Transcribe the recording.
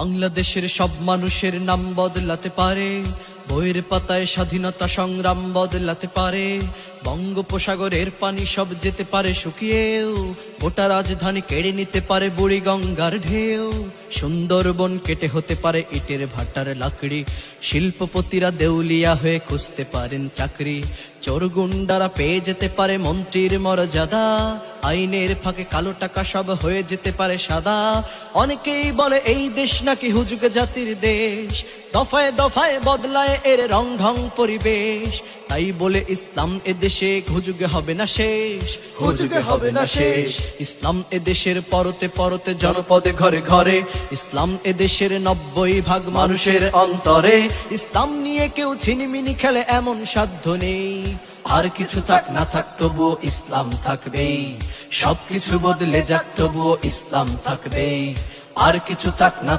বাংলাদেশের সব মানুষের নাম বদলাতে পারে, বইয়ের পাতায় স্বাধীনতা সংগ্রাম বদলাতে পারে। বঙ্গোপসাগরের পানি সব যেতে পারে শুকিয়েও, গোটা রাজধানী কেড়ে নিতে পারে বুড়ি গঙ্গার ঢেউ। সুন্দরবন কেটে হতে পারে ইটের ভাটার লাকড়ি, শিল্পপতিরা দেউলিয়া হয়ে খুঁজতে পারেন চাকরি। চোর গুন্ডারা পেয়ে যেতে পারে মন্ত্রীর মর্যাদা, আইনের ফাঁকে কালো টাকা সব হয়ে যেতে পারে সাদা। অনেকেই বলে এই দেশ নাকি হুজুগ জাতির দেশ, দফায় দফায় বদলায় এর রং ঢং পরিবেশ। তাই বলে ইসলাম এদেশে হুজুগে হবে না শেষ, হুজুগে হবে না শেষ। ইসলাম এদেশের পরতে পরতে জনপদে ঘরে ঘরে, ইসলাম এদেশের 90% মানুষের অন্তরে। ইসলাম নিয়ে কেউ ছিনিমিনি খেলে এমন সাধ্য নেই, আর কিছু থাক না থাক তবুও ইসলাম থাকবেই। সবকিছু বদলে যাক তবুও ইসলাম থাকবেই, আর কিছু থাক না